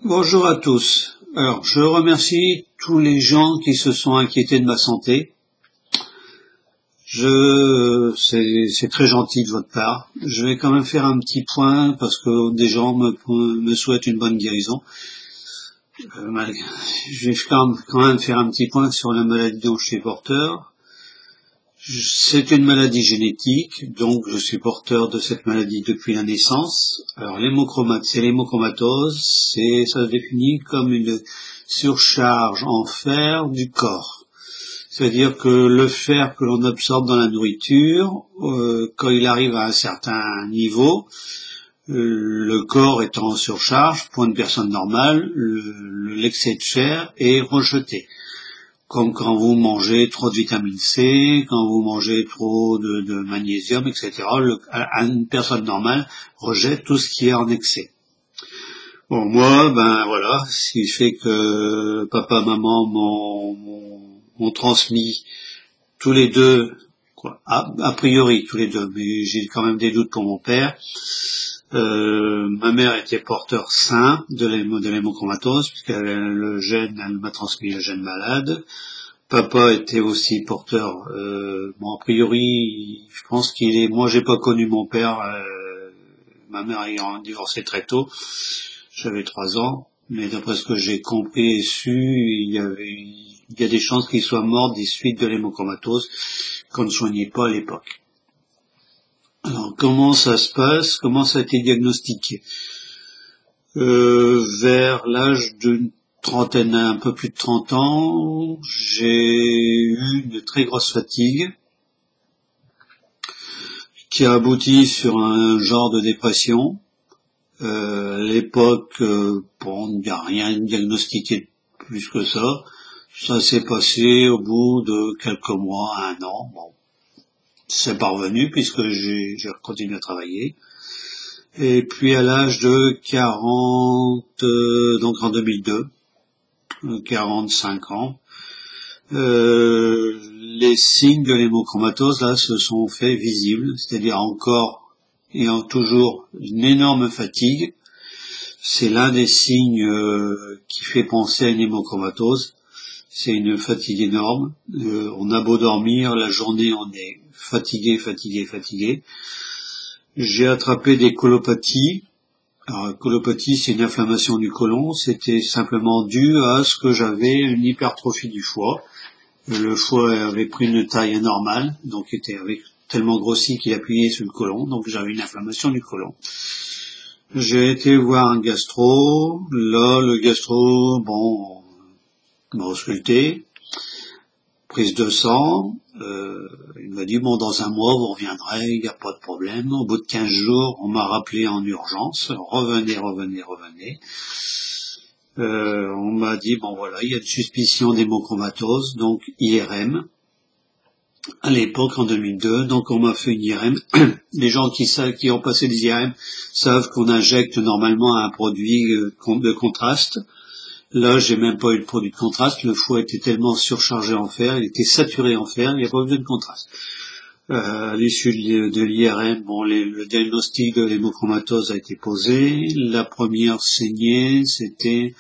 Bonjour à tous. Alors, je remercie tous les gens qui se sont inquiétés de ma santé. C'est très gentil de votre part. Je vais quand même faire un petit point parce que des gens me souhaitent une bonne guérison. Je vais quand même faire un petit point sur la maladie dont je suis porteur. C'est une maladie génétique, donc je suis porteur de cette maladie depuis la naissance. Alors c'est l'hémochromatose, ça se définit comme une surcharge en fer du corps. C'est-à-dire que le fer que l'on absorbe dans la nourriture, quand il arrive à un certain niveau, le corps étant en surcharge, pour une personne normale, l'excès de fer est rejeté. Comme quand vous mangez trop de vitamine C, quand vous mangez trop de magnésium, etc. Une personne normale rejette tout ce qui est en excès. Bon, moi, voilà, ce qui fait que papa, maman m'ont transmis tous les deux, a priori tous les deux, mais j'ai quand même des doutes pour mon père. Ma mère était porteur sain de l'hémochromatose, puisque le gène, elle m'a transmis le gène malade. Papa était aussi porteur, a priori, je pense moi j'ai pas connu mon père, ma mère ayant divorcé très tôt, j'avais 3 ans, mais d'après ce que j'ai compris et su, il y a des chances qu'il soit mort des suites de l'hémochromatose qu'on ne soignait pas à l'époque. Alors, comment ça se passe? Comment ça a été diagnostiqué? Vers l'âge d'une trentaine, un peu plus de 30 ans, j'ai eu une très grosse fatigue qui a abouti sur un genre de dépression. À l'époque, il n'y a rien diagnostiqué plus que ça. Ça s'est passé au bout de quelques mois, 1 an. Bon, c'est parvenu puisque j'ai continué à travailler. Et puis à l'âge de 40, donc en 2002, 45 ans, les signes de l'hémochromatose là se sont faits visibles, c'est-à-dire encore et toujours une énorme fatigue. C'est l'un des signes qui fait penser à une hémochromatose. C'est une fatigue énorme. On a beau dormir, la journée on est fatigué. J'ai attrapé des colopathies. Alors, colopathie, c'est une inflammation du côlon. C'était simplement dû à ce que j'avais une hypertrophie du foie. Le foie avait pris une taille anormale, donc avait tellement grossi qu'il appuyait sur le côlon, donc j'avais une inflammation du côlon. J'ai été voir un gastro. Là, le gastro, m'a ausculté, prise de sang. Il m'a dit, dans 1 mois, vous reviendrez, il n'y a pas de problème. Au bout de 15 jours, on m'a rappelé en urgence, revenez. On m'a dit, il y a une suspicion d'hémochromatose, donc IRM. À l'époque, en 2002, donc on m'a fait une IRM. Les gens qui ont passé des IRM savent qu'on injecte normalement un produit de contraste. Là, j'ai même pas eu le produit de contraste. Le foie était tellement surchargé en fer, il était saturé en fer, il n'y a pas besoin de contraste. À l'issue de l'IRM, le diagnostic de l'hémochromatose a été posé. La première saignée, c'était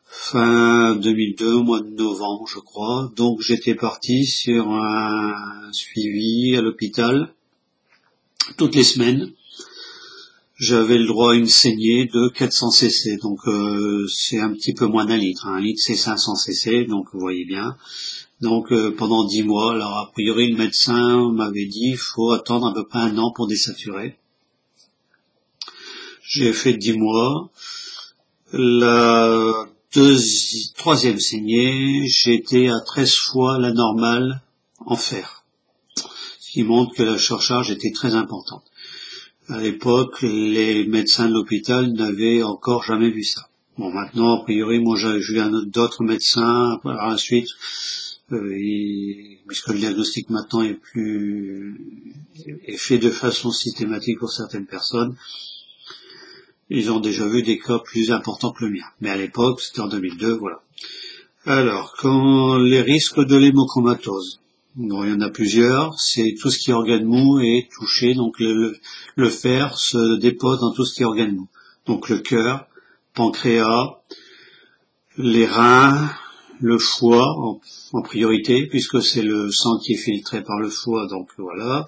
fin 2002, au mois de novembre, je crois. Donc, j'étais parti sur un suivi à l'hôpital toutes les semaines. J'avais le droit à une saignée de 400 cc, donc c'est un petit peu moins d'1 litre. 1 litre c'est 500 cc, donc vous voyez bien. Donc pendant 10 mois, alors a priori le médecin m'avait dit il faut attendre à peu près 1 an pour désaturer. J'ai fait 10 mois. La 3e saignée, j'étais à 13 fois la normale en fer, ce qui montre que la surcharge était très importante. À l'époque, les médecins de l'hôpital n'avaient encore jamais vu ça. Maintenant, a priori, moi j'ai vu d'autres médecins par la suite, puisque le diagnostic maintenant est fait de façon systématique pour certaines personnes. Ils ont déjà vu des cas plus importants que le mien. Mais à l'époque, c'était en 2002, voilà. Alors, les risques de l'hémochromatose. Il y en a plusieurs, c'est tout ce qui est organe mou est touché, donc le fer se dépose dans tout ce qui est organe mou. Donc le cœur, pancréas, les reins, le foie en priorité, puisque c'est le sang qui est filtré par le foie, donc voilà.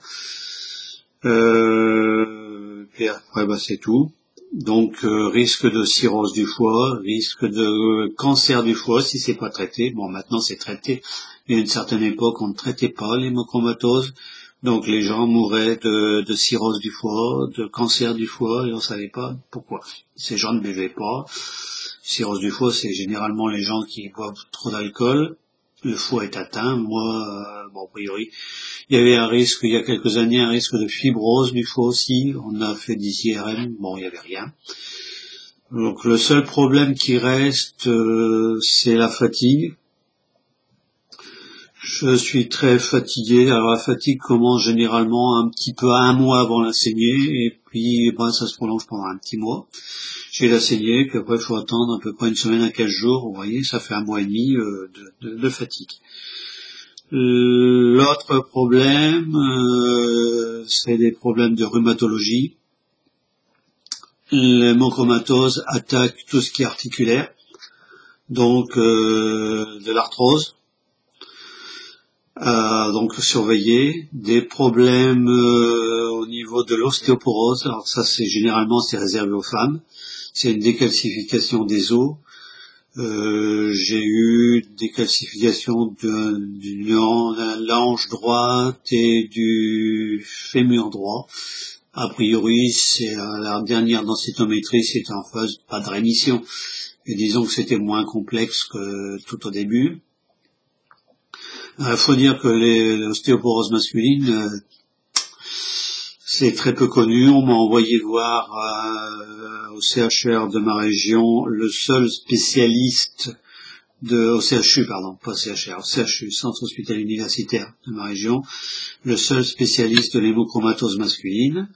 Et après, c'est tout. Donc risque de cirrhose du foie, risque de cancer du foie si c'est pas traité. Bon, maintenant c'est traité. Il y a une certaine époque, on ne traitait pas l'hémochromatose, donc les gens mouraient de cirrhose du foie, de cancer du foie, et on savait pas pourquoi. Ces gens ne buvaient pas. Cirrhose du foie, c'est généralement les gens qui boivent trop d'alcool. Le foie est atteint. Moi, a priori, il y avait un risque, il y a quelques années, un risque de fibrose du foie aussi. On a fait des IRM, il n'y avait rien. Donc le seul problème qui reste, c'est la fatigue. Je suis très fatigué. Alors la fatigue commence généralement un petit peu à un mois avant la saignée, et puis ça se prolonge pendant un petit mois. J'ai la saignée, puis après il faut attendre à peu près une semaine à 15 jours. Vous voyez, ça fait un mois et demi de fatigue. L'autre problème, c'est des problèmes de rhumatologie. L'hémochromatose attaque tout ce qui est articulaire, donc de l'arthrose. Donc surveiller, des problèmes au niveau de l'ostéoporose. Alors ça, c'est réservé aux femmes. C'est une décalcification des os. J'ai eu décalcification de la hanche droite et du fémur droit. A priori, c'est la dernière densitométrie, c'était en phase pas de rémission. Et disons que c'était moins complexe que tout au début. Il faut dire que l'ostéoporose masculine, c'est très peu connu. On m'a envoyé voir au CHR de ma région le seul spécialiste au CHU, pas CHR, au CHU, Centre Hospitalier Universitaire de ma région, le seul spécialiste de l'hémochromatose masculine.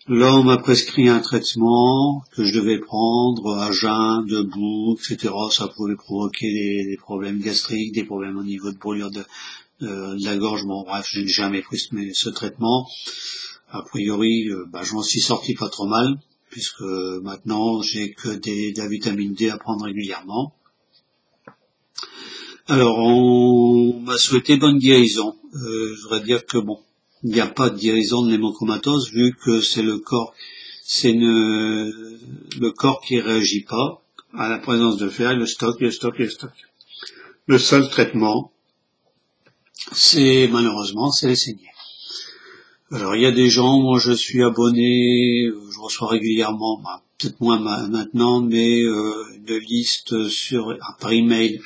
Là, on m'a prescrit un traitement que je devais prendre à jeun, debout, etc. Ça pouvait provoquer des problèmes gastriques, des problèmes au niveau de brûlure de la gorge. Bon, bref, je n'ai jamais pris ce traitement. A priori, je m'en suis sorti pas trop mal, puisque maintenant, j'ai que de la vitamine D à prendre régulièrement. Alors, on m'a souhaité bonne guérison. Je voudrais dire que il n'y a pas de guérison de l'hémochromatose vu que c'est le corps qui réagit pas à la présence de fer, le stock. Le seul traitement, malheureusement, c'est les saignées. Alors il y a des gens, moi je suis abonné, je reçois régulièrement, peut-être moins maintenant, mais de listes par email.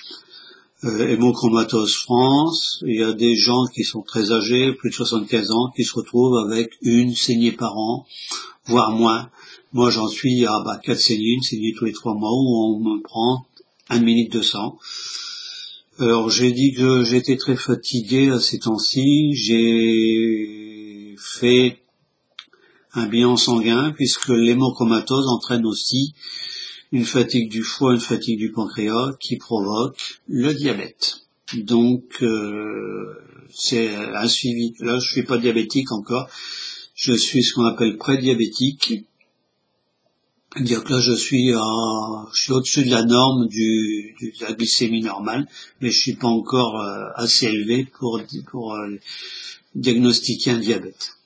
Hémochromatose France, il y a des gens qui sont très âgés, plus de 75 ans, qui se retrouvent avec une saignée par an, voire moins. Moi j'en suis à 4 saignées, une saignée tous les 3 mois, où on me prend 1 ml de sang. Alors j'ai dit que j'étais très fatigué à ces temps-ci, j'ai fait un bilan sanguin, puisque l'hémochromatose entraîne aussi une fatigue du foie, une fatigue du pancréas qui provoque le diabète. Donc c'est un suivi. Là, je suis pas diabétique encore. Je suis ce qu'on appelle prédiabétique. C'est-à-dire que là, je suis au-dessus de la norme de la glycémie normale, mais je suis pas encore assez élevé pour diagnostiquer un diabète.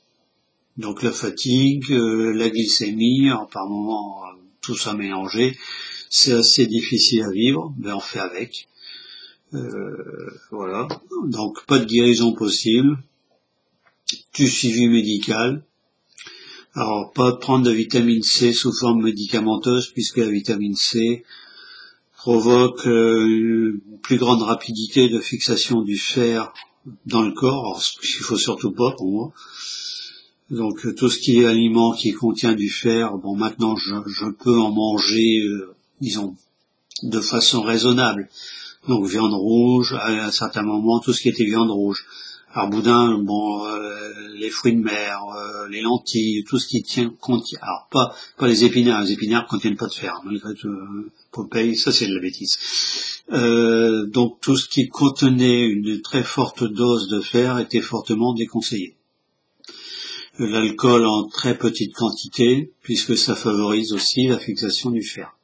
Donc la fatigue, la glycémie, par moment tout ça mélangé, c'est assez difficile à vivre, mais on fait avec. Voilà. Donc pas de guérison possible, du suivi médical. Alors pas de prendre de vitamine C sous forme médicamenteuse, puisque la vitamine C provoque une plus grande rapidité de fixation du fer dans le corps, alors, ce qu'il faut surtout pas pour moi. Donc tout ce qui est aliment qui contient du fer, maintenant je peux en manger, disons, de façon raisonnable. Donc viande rouge, à un certain moment, tout ce qui était viande rouge. Alors boudin, les fruits de mer, les lentilles, tout ce qui contient, alors pas les épinards contiennent pas de fer, malgré tout, Popeye, ça c'est de la bêtise. Donc tout ce qui contenait une très forte dose de fer était fortement déconseillé. L'alcool en très petite quantité, puisque ça favorise aussi la fixation du fer.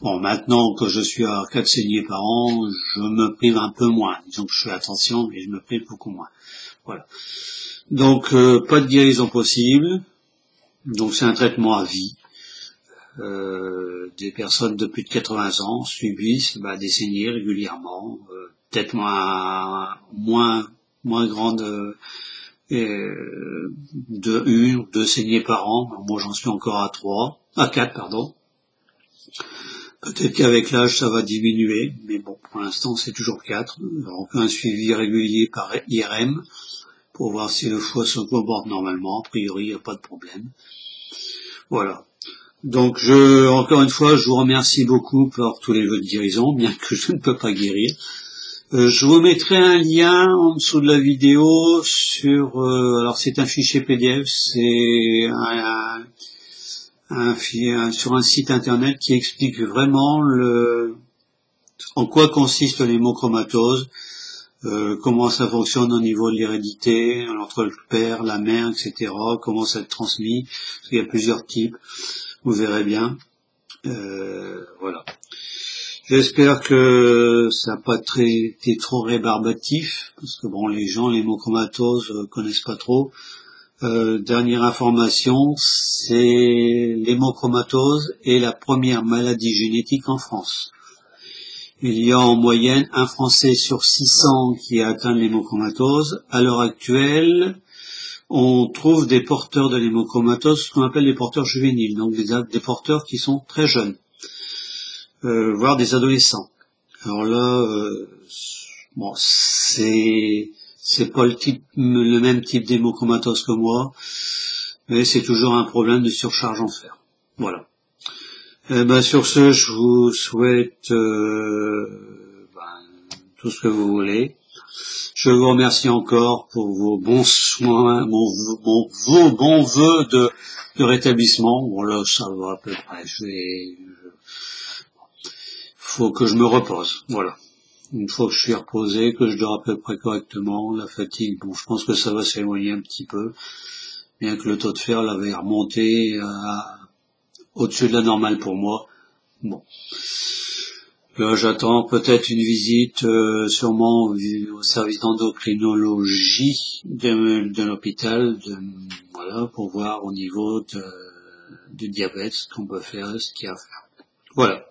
Bon, maintenant que je suis à 4 saignées par an, je me prive un peu moins. Disons que je fais attention, mais je me prive beaucoup moins. Voilà. Donc, pas de guérison possible. Donc, c'est un traitement à vie. Des personnes de plus de 80 ans subissent des saignées régulièrement, peut-être moins grandes de 1 ou 2 saignées par an. Moi, j'en suis encore à 4, pardon. Peut-être qu'avec l'âge, ça va diminuer, mais bon, pour l'instant, c'est toujours 4. Donc, un suivi régulier par IRM pour voir si le foie se comporte normalement. A priori, il n'y a pas de problème. Voilà. Donc, encore une fois, je vous remercie beaucoup pour tous les vœux de guérison, bien que je ne peux pas guérir. Je vous mettrai un lien en dessous de la vidéo sur, alors c'est un fichier PDF, c'est sur un site internet qui explique vraiment en quoi consiste l'hémochromatose, comment ça fonctionne au niveau de l'hérédité, entre le père, la mère, etc., comment ça se transmet, parce qu'il y a plusieurs types, vous verrez bien. Voilà. J'espère que ça n'a pas été trop rébarbatif, parce que bon, les gens, l'hémochromatose connaissent pas trop. Dernière information, c'est l'hémochromatose est la première maladie génétique en France. Il y a en moyenne un Français sur 600 qui a atteint l'hémochromatose. À l'heure actuelle, on trouve des porteurs de l'hémochromatose, ce qu'on appelle des porteurs juvéniles, donc des porteurs qui sont très jeunes, voire des adolescents. Alors là, bon, c'est pas le même type d'hémochromatose que moi, mais c'est toujours un problème de surcharge en fer. Voilà. Sur ce, je vous souhaite tout ce que vous voulez. Je vous remercie encore pour vos bons soins, vos bons vœux de rétablissement. Bon là, ça va à peu près. Faut que je me repose. Voilà. Une fois que je suis reposé, que je dors à peu près correctement, la fatigue, bon, je pense que ça va s'éloigner un petit peu, bien que le taux de fer l'avait remonté au-dessus de la normale pour moi. Bon. Là, j'attends peut-être une visite, sûrement au service d'endocrinologie de l'hôpital, voilà, pour voir au niveau du diabète ce qu'on peut faire, ce qu'il y a à faire. Voilà.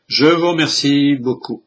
Je vous remercie beaucoup.